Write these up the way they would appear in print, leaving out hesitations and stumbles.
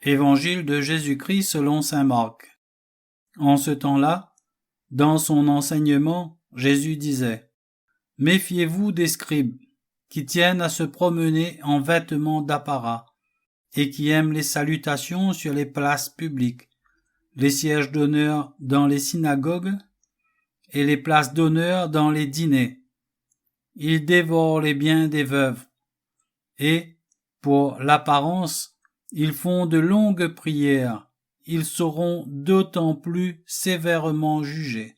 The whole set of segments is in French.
Évangile de Jésus-Christ selon saint Marc. En ce temps-là, dans son enseignement, Jésus disait : « Méfiez-vous des scribes, qui tiennent à se promener en vêtements d'apparat, et qui aiment les salutations sur les places publiques, les sièges d'honneur dans les synagogues et les places d'honneur dans les dîners. Ils dévorent les biens des veuves, et, pour l'apparence, ils font de longues prières. Ils seront d'autant plus sévèrement jugés. »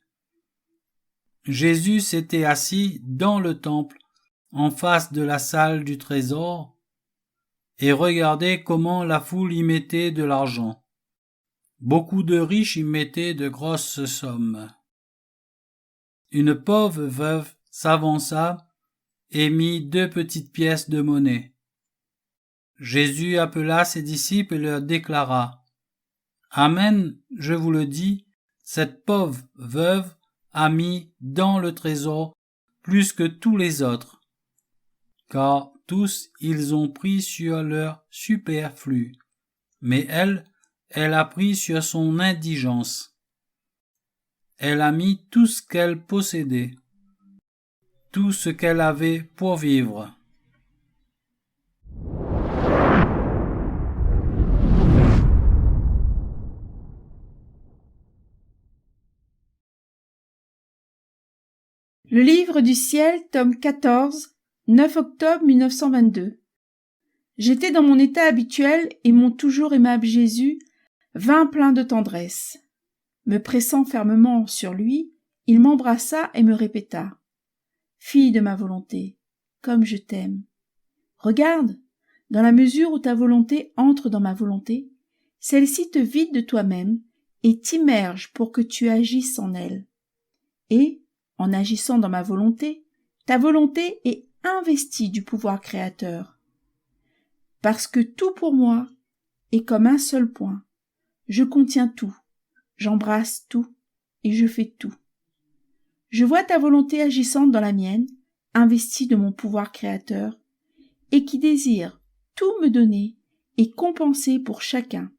Jésus s'était assis dans le temple, en face de la salle du trésor, et regardait comment la foule y mettait de l'argent. Beaucoup de riches y mettaient de grosses sommes. Une pauvre veuve s'avança et mit 2 petites pièces de monnaie. Jésus appela ses disciples et leur déclara : « Amen, je vous le dis, cette pauvre veuve a mis dans le trésor plus que tous les autres, car tous ils ont pris sur leur superflu, mais elle a pris sur son indigence. Elle a mis tout ce qu'elle possédait, tout ce qu'elle avait pour vivre. » Le livre du ciel, tome 14, 9 octobre 1922. J'étais dans mon état habituel et mon toujours aimable Jésus vint plein de tendresse. Me pressant fermement sur lui, il m'embrassa et me répéta : « Fille de ma volonté, comme je t'aime. Regarde, dans la mesure où ta volonté entre dans ma volonté, celle-ci te vide de toi-même et t'immerge pour que tu agisses en elle. Et, en agissant dans ma volonté, ta volonté est investie du pouvoir créateur. Parce que tout pour moi est comme un seul point. Je contiens tout, j'embrasse tout et je fais tout. Je vois ta volonté agissante dans la mienne, investie de mon pouvoir créateur, et qui désire tout me donner et compenser pour chacun.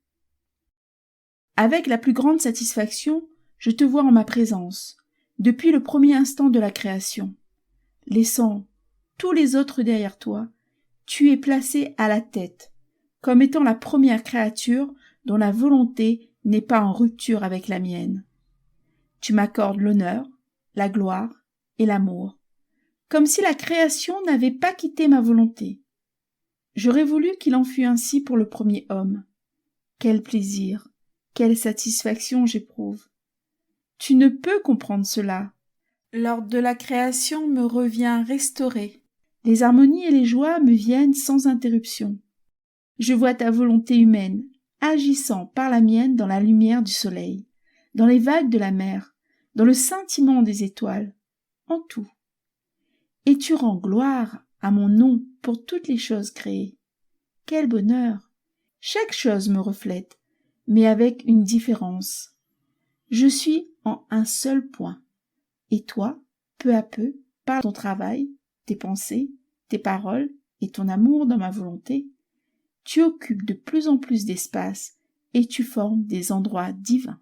Avec la plus grande satisfaction, je te vois en ma présence, depuis le premier instant de la création. Laissant tous les autres derrière toi, tu es placé à la tête, comme étant la première créature dont la volonté n'est pas en rupture avec la mienne. Tu m'accordes l'honneur, la gloire et l'amour, comme si la création n'avait pas quitté ma volonté. J'aurais voulu qu'il en fût ainsi pour le premier homme. Quel plaisir, quelle satisfaction j'éprouve. Tu ne peux comprendre cela. L'ordre de la création me revient restauré. Les harmonies et les joies me viennent sans interruption. Je vois ta volonté humaine, agissant par la mienne dans la lumière du soleil, dans les vagues de la mer, dans le scintillement des étoiles, en tout. Et tu rends gloire à mon nom pour toutes les choses créées. Quel bonheur! Chaque chose me reflète, mais avec une différence. Je suis en un seul point. Et toi, peu à peu, par ton travail, tes pensées, tes paroles et ton amour dans ma volonté, tu occupes de plus en plus d'espace et tu formes des endroits divins.